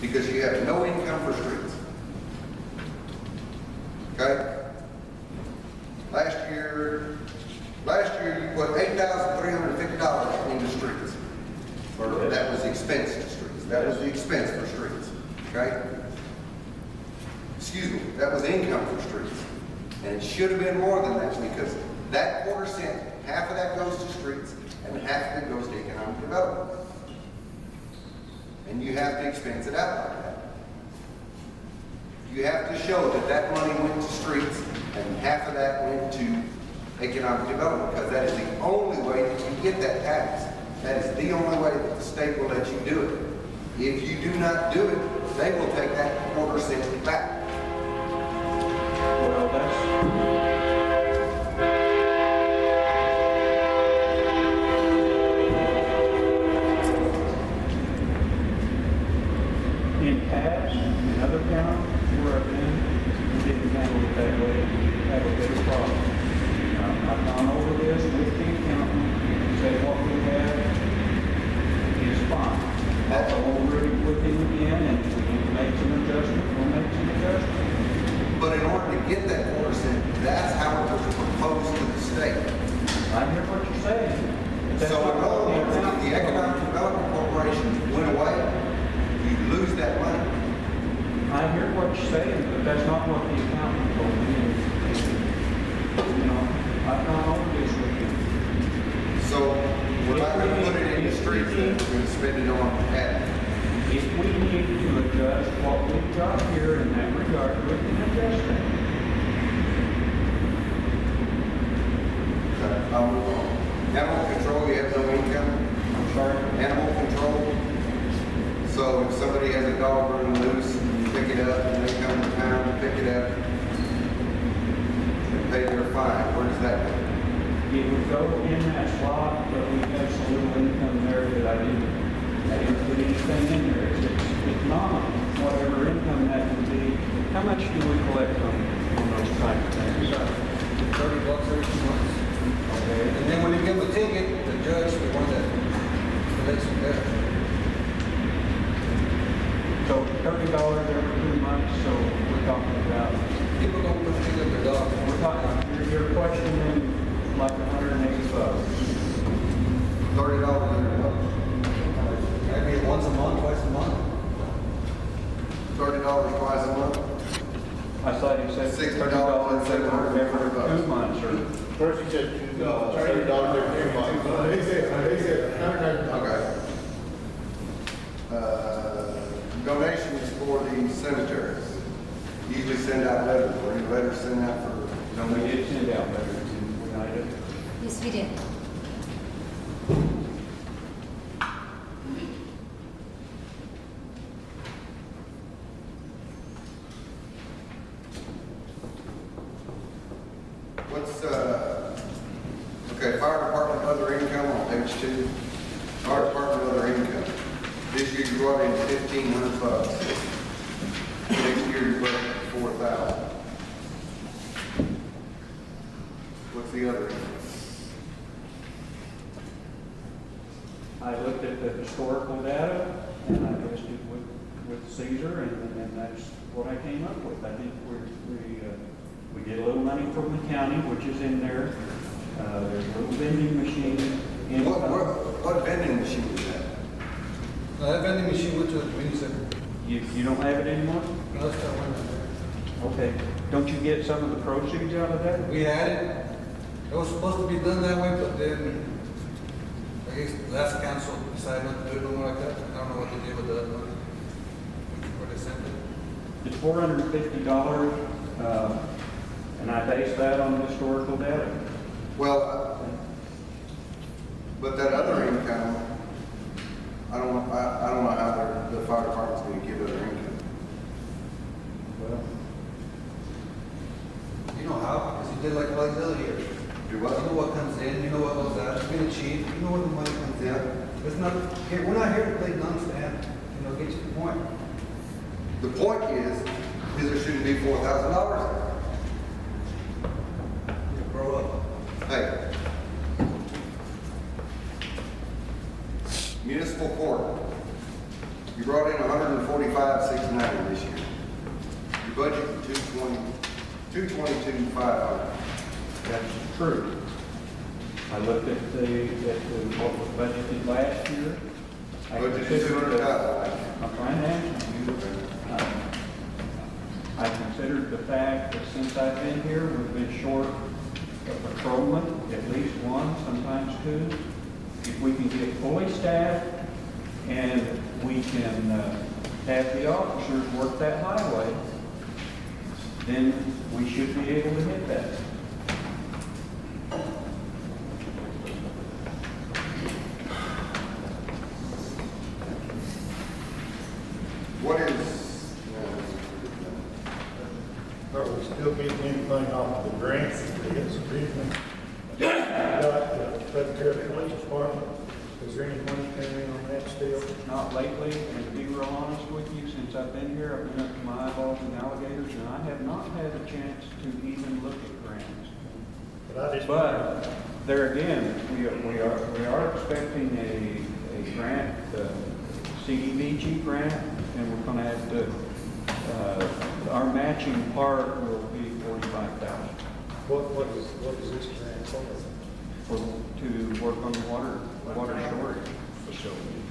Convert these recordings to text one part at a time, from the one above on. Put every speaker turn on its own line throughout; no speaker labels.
because you have no income for streets. Okay? Last year you put $8,350 into streets. Or that was the expense to streets. That was the expense for streets. Okay? Excuse me, that was income for streets. And it should have been more than that because that quarter cent, half of that goes to streets and half of it goes to economic development. And you have to expense it out like that. You have to show that that money went to streets and half of that went to economic development because that is the only way that you get that tax. That is the only way that the state will let you do it. If you do not do it, they will take that quarter cent back.
Well, that's... In past, in other counties where I've been, we didn't handle it that way. We have a big problem. I've gone over this with the accountant and said what we have is fine. I'll go over it with him again, and if we need to make some adjustments, we'll make some adjustments.
But in order to get that quarter cent, that's how it was proposed to the state.
I hear what you're saying. That's
So in
what
other words,
the
if the Economic Development Corporation went away, you'd lose that money.
I hear what you're saying, but that's not what the accountant told me. You know, I've gone over this with you.
So we're not going to put it in the streets, we're going to spend it on ag.
If we need to adjust what we've got here in that regard, we can adjust that.
I'll move on. Animal control, you have no income.
I'm sorry.
Animal control. So if somebody has a dog running loose, you pick it up, and they come to town to pick it up, and pay their fine. Where does that go?
It would go in that slot, but we have some little income there that I didn't put anything in there. It's nominal, whatever income that would be. How much do we collect on those type of things?
$30 every 2 months.
Okay.
And then when you give a ticket, the judge, the one that collects the debt.
So $30 every 2 months, so we're talking about,
People don't put pick up their dog.
we're talking, you're questioning like $180.
$30 every month.
Maybe once a month, twice a month.
$30 twice a month.
I thought you said
$60
$30 every
$750.
2 months or.
First he said $30 every 2 months. He said $100.
Okay. Donations for the cemeteries. Usually send out letters. Were any letters sent out for
No, we
donations?
did send out letters in United.
Yes, we did.
What's, okay, fire department other income on page 2. Fire department other income. This year you brought in $1,500. Next year you brought in $4,000. What's the other income?
I looked at the historical data and I listed with Caesar and that's what I came up with. I think we get a little money from the county, which is in there. There's a little vending machine.
What vending machine is that?
No, that vending machine went to the community center.
You don't have it anymore?
No, that's not one there.
Okay. Don't you get some of the proceeds out of that?
We had it. It was supposed to be done that way, but then I guess the last council decided not to do it no more like that. I don't know what they did with that money. Where they sent it.
It's $450, and I base that on historical data.
Well, but that other income, I don't know how the fire department's going to give other income.
Well,
You know how? Because you did like all these other years.
Do
You
what?
know what comes in, you know what goes out, it's been achieved, you know where the money comes in. It's not, here, we're not here to play non-stand, get you the point.
The point is there shouldn't be $4,000.
You grow up.
Hey. Municipal court. You brought in $145,690 this year. Your budget, $222,500.
That's true. I looked at what was budgeted last year. I
Budget is
considered
$200,000.
I'm trying to answer you. I considered the fact that since I've been here, we've been short a patrolman, at least one, sometimes two. If we can get fully staffed and we can have the officers work that highway, then we should be able to hit that.
What is,
Are we still getting anything off the grant? Yes, originally. Got Federal Police Department. Is there any money coming in on that still?
Not lately, and to be real honest with you, since I've been here, I've been up to my eyeballs in alligators, and I have not had a chance to even look at grants. But there again, we are expecting a grant, CDBG grant, and we're going to have to, our matching part will be $45,000
What is this grant for?
to work on the water storage facility.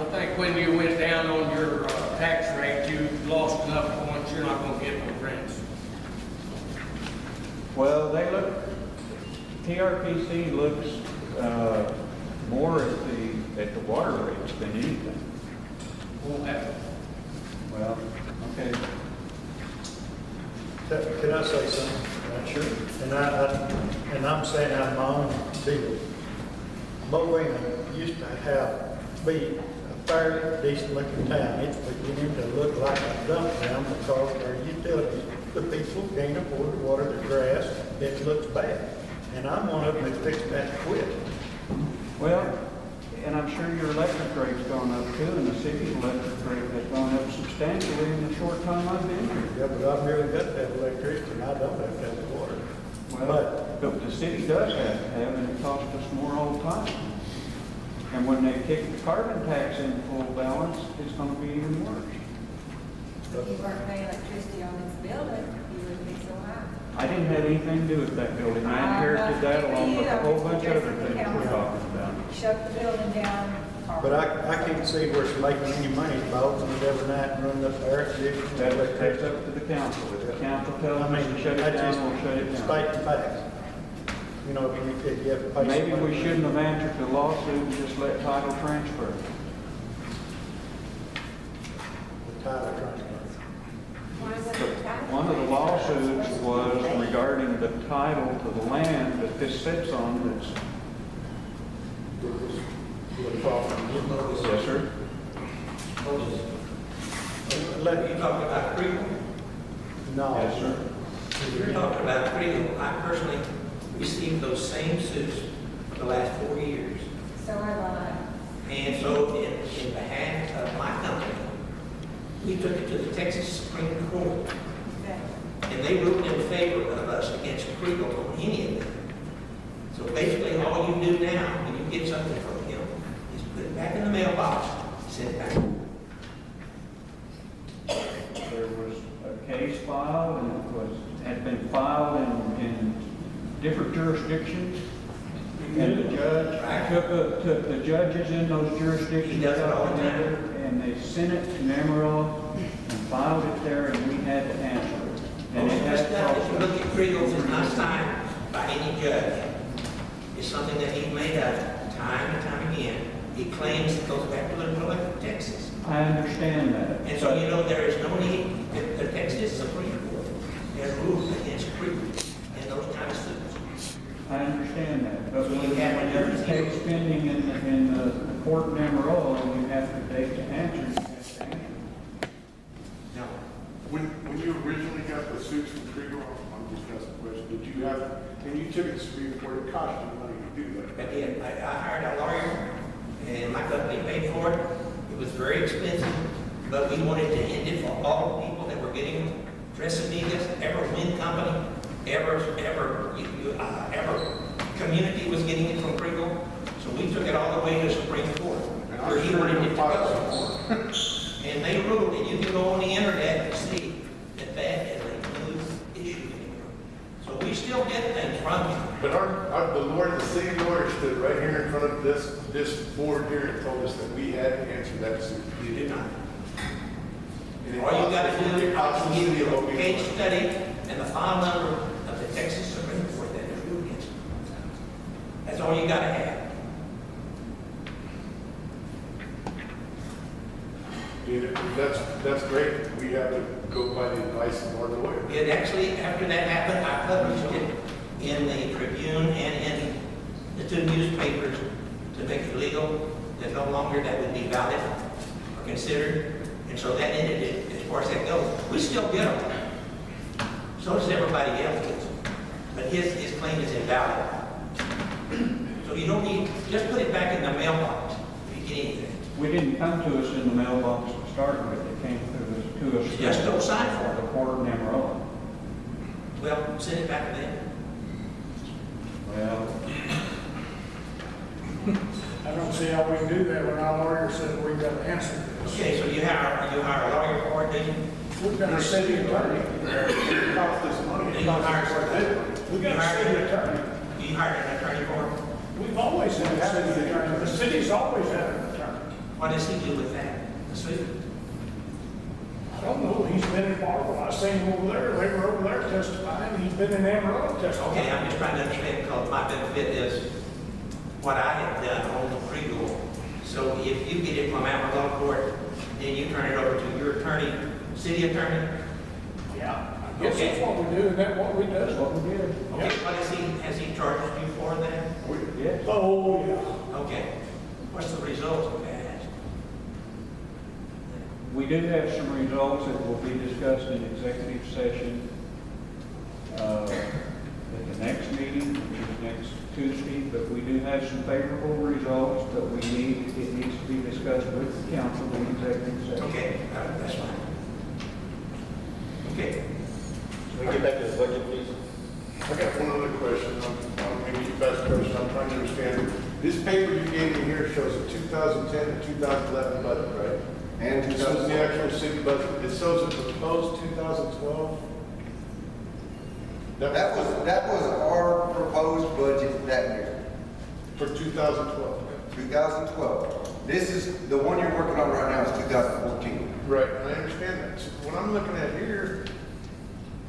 I think when you went down on your tax rate, you lost enough points, you're not gonna get no grants.
Well, TRPC looks more at the water rates than anything.
Won't happen.
Well, okay.
Can I say something?
Sure.
And I'm saying out of my own deal. Bovina used to be a fairly decent looking town. It's beginning to look like a dump town because their utilities, the people can't afford to water their grass. It looks bad. And I'm one of them that fixed that to quit.
Well, and I'm sure your electric rate's gone up too, and the city's electric rate has gone up substantially in the short time I've been here.
Yeah, but I've really got that electricity and I don't have to have the water.
Well, but the city does have to have, and it costs us more all the time. And when they kick the carbon tax in full balance, it's going to be even worse.
If you weren't paying electricity on this building, you wouldn't be so high.
I didn't have anything to do with that building. I inherited that along with a whole bunch of other things we're talking about.
Shut the building down.
But I can't see where it's making any money by opening it every night and running up air conditioning.
That's up to the council. If the council tells us to shut it down, we'll shut it down.
State the facts. You know, if you have to pay.
Maybe we
somebody-
shouldn't have answered the lawsuit and just let title transfer.
The title transfer.
One of the lawsuits was regarding the title to the land that this sits on that's. Yes, sir.
Let
You talking about Creole?
No.
Yes, sir.
You're talking about Creole. I personally received those same suits for the last 4 years.
So have I.
And so in behalf of my company, we took it to the Texas Supreme Court. And they ruled in favor of us against Creole on any of them. So basically all you do now when you get something from him is put it back in the mailbox, send it back.
There was a case filed, and had been filed in different jurisdictions. And the judge took the judges in those jurisdictions
He does it all the time.
together, and they sent it to Amarillo and filed it there, and we had to answer it. And
Most
it
of the
had
stuff that you look at
cost
Creole is not signed by any judge. It's something that he made up time and time again. He claims it goes back to the Republic of Texas.
I understand that.
And so, you know, there is no need, the Texas Supreme Court has ruled against Creole and those kind of suits.
I understand that, but
So
when
you have to
there's a
do-
case pending in the court in Amarillo, you have to take the answer. You have to answer.
No.
When you originally got the suits from Kriegel, I'm just asking a question, did you have, and you took it to Supreme Court, it cost you money to do that?
I did. I hired a lawyer and my company paid for it. It was very expensive, but we wanted to end it for all the people that were getting Tresimigas, ever wind company, ever community was getting it from Kriegel. So we took it all the way to Supreme Court,
And
where
I'm
he
sure
wanted
you
it to
filed
go.
some more.
And they ruled, and you can go on the internet and see that that is a new issue anymore. So we still get things from you.
But the city lawyer stood right here in front of this board here and told us that we had to answer that suit.
You do not.
And it
All you gotta
costs-
do
it costs the
is
city
give
a
you
lot
a
of
case
money.
study and the file number of the Texas Supreme Court that is ruled against you. That's all you gotta have.
That's great. We have to go by the advice of our lawyer.
It actually, after that happened, I published it in the Tribune and in the 2 newspapers to make it legal, that no longer that would be valid or considered. And so that ended it as far as that goes. We still get them. So does everybody else gets them. But his claim is invalid. So you don't need, just put it back in the mailbox if you get anything.
We didn't come to us in the mailbox to start with, it came to us.
Just don't sign for it.
The Port of Amarillo.
Well, send it back to them.
Well,
I don't see how we can do that when our lawyer said we've got to answer this.
Okay, so you hire a lawyer for it, do you?
We've got a city attorney.
It costs us money.
Do
It
you
costs
hire
us
for it?
money.
We've got a city attorney.
Do you hire an attorney for it?
We've always had a city attorney. The city's always had an attorney.
What does he do with that? The suit?
I don't know, he's been involved. I seen him over there. They were over there testifying. He's been in Amarillo testifying.
Okay, I'm just trying to understand because my benefit is what I have done on the pre-rule. So if you get it from Amarillo Court, then you turn it over to your attorney, city attorney?
Yeah, I guess
Okay.
that's what we do, and that's what we
that's
do.
what we did.
Okay, what is has he charged you for that?
Yes.
Oh, yeah.
Okay. What's the result of that?
We do have some results that will be discussed in executive session at the next meeting, which is next Tuesday, but we do have some favorable results, but it needs to be discussed with the council in executive session.
Okay, that's fine. Okay.
Can we get back to the budget, please?
I got one other question, maybe the best question, I'm trying to understand. This paper you gave me here shows a 2010 to 2011 budget, right?
And
It shows the actual city budget, it shows a proposed 2012?
That was our proposed budget that year,
For 2012?
2012. This is, the one you're working on right now is 2014.
Right, and I understand that. So what I'm looking at here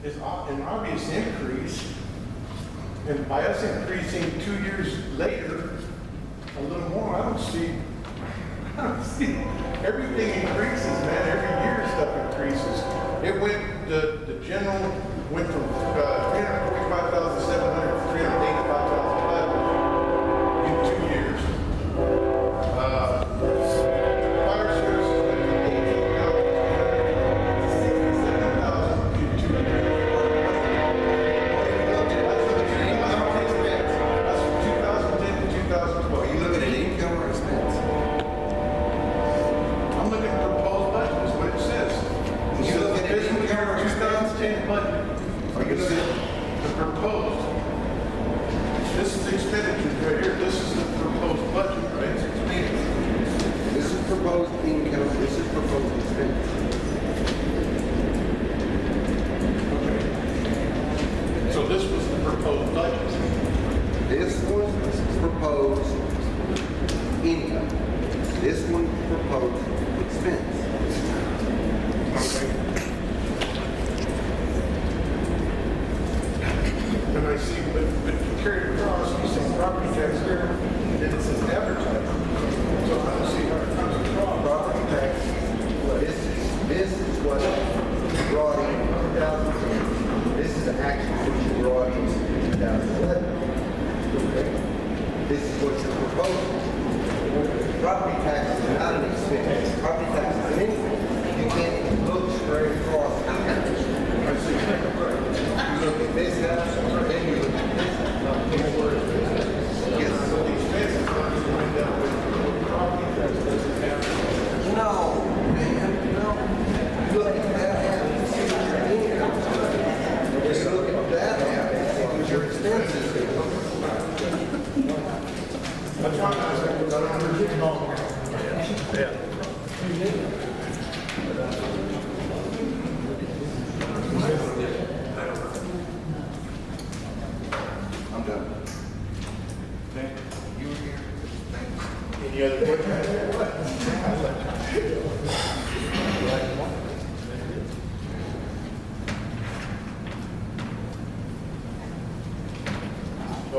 is an obvious increase, and by us increasing 2 years later, a little more, I don't see, everything increases, man, every year stuff increases. It went, the general went from 345,700 to 385,500 in 2 years. Fire services went from 18,000 to 67,000 in 2 years. That's from 2010 to 2012.
Are you looking at income or expense?
I'm looking at proposed budget, is what it says.
You looking at
Fiscal year
income or expense?
2010 budget.
Are you looking at,
The proposed. This is expenditures right here, this is the proposed budget, right?
this is proposed income, this is proposed expense.
Okay. So this was the proposed budget.
This one is proposed income. This one proposed expense.
And I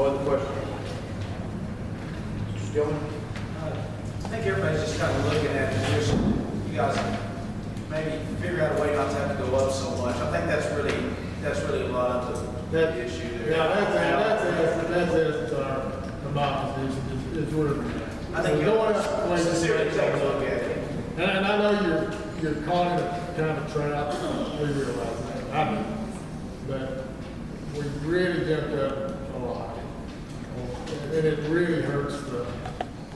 other questions? Mr. Stillman?
I think everybody's just kind of looking at it, just, you guys maybe figure out a way not to have to go up so much. I think that's really a lot of the issue there.
Yeah, that's my position, is we're.
I think
we're going up ways to
sincerely take a look at it.
And I know you're calling it kind of a trap, we realize that, I do. But we really jumped up a lot. And it really hurts the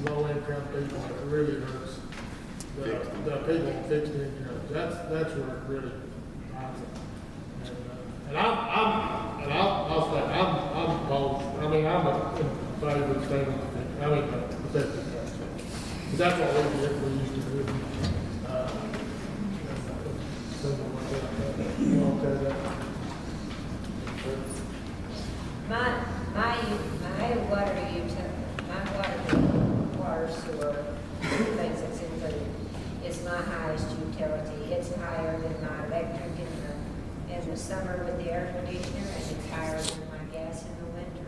low income people, it really hurts the people fixed income. That's where it really lies. And I'll say, I'm opposed, I mean, I'm in favor of staying, the 50 tax. That's what we used to do.
Water sewer, things that's included, is my highest utility. It's higher than my electric in the summer with the air conditioner, and it's higher than my gas in the winter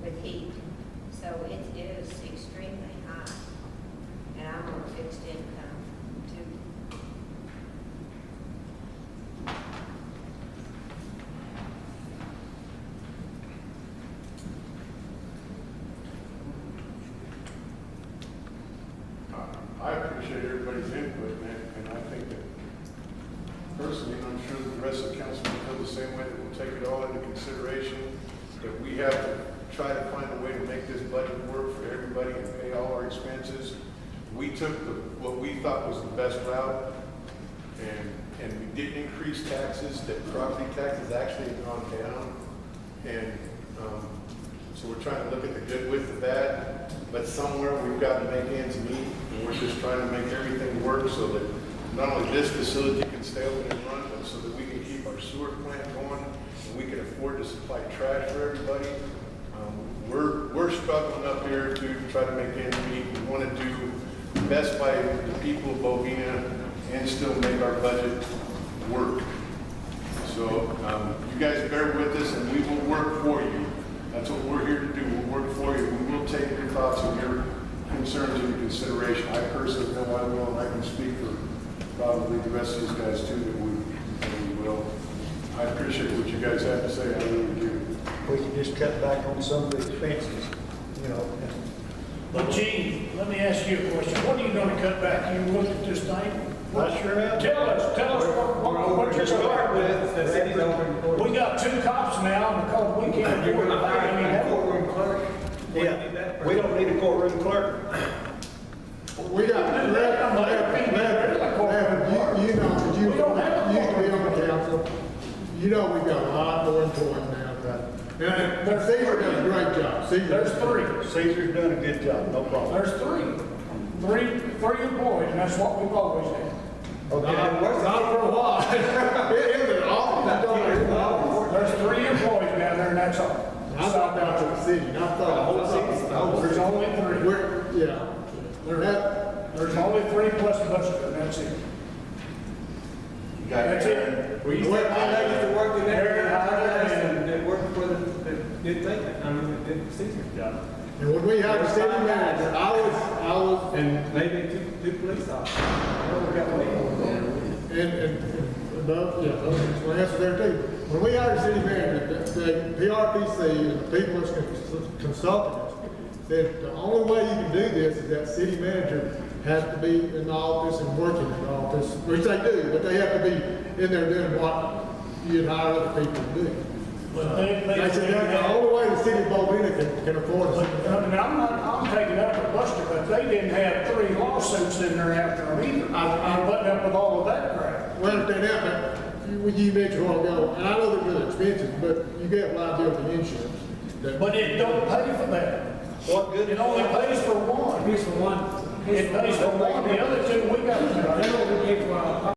with heat. So it is extremely high, and I'm on a fixed income too.
I appreciate everybody's input, man, and I think that personally, and I'm sure the rest of the council will feel the same way, that we'll take it all into consideration, that we have to try to find a way to make this budget work for everybody and pay all our expenses. We took what we thought was the best route, and we didn't increase taxes, that property taxes actually have gone down, and so we're trying to look at the good with the bad, but somewhere we've got to make ends meet, and we're just trying to make everything work so that not only this facility can stay open and run, but so that we can keep our sewer plant going, and we can afford to supply trash for everybody. We're struggling up here to try to make ends meet. We want to do the best by the people of Bovina and still make our budget work. So you guys bear with us, and we will work for you. That's what we're here to do. We'll work for you. We will take your thoughts and your concerns into consideration. I personally know I will, and I can speak for probably the rest of these guys too, that we will. I appreciate what you guys have to say. I really do.
We can just cut back on some of the expenses, you know.
But Gene, let me ask you a question. What are you gonna cut back? You looked at this thing?
I sure have.
Tell us what you're start with. We got 2 cops now because we can't afford to hire any more.
Courtroom clerk. Yeah, we don't need a courtroom clerk.
We got, you used to be on the council, you know we've got a lot more employees now. And Caesar does a great job.
There's 3.
Caesar's done a good job, no problem.
There's 3 employees, and that's what we've always had.
Okay.
Not for a while. It was an awful.
There's 3 employees down there, and that's all.
I thought that was the city, I thought the whole city.
There's only 3.
Yeah.
There's only 3 plus a Buster, and that's it. That's it.
We used to have to work in there,
and
they worked for the good thing, I mean, the Caesar's job.
And when we had the city manager, I was.
And maybe two police officers.
Well, that's there too. When we hired a city manager, the PRPC and the people that's consulting us said the only way you can do this is that city manager has to be in the office and working in the office, which they do, but they have to be in there doing what you'd hire other people to do. They said that's the only way the city of Bovina can afford it.
I'm taking up with Buster, but they didn't have 3 lawsuits in there after them either. I'm putting up with all of that crap.
Well, if they have, but you mentioned a while ago, and I know they're really expensive, but you get liability insurance.
But it don't pay for that.
What good?
It only pays for one.
Pays for one.
It pays for one, the other 2 we got to pay.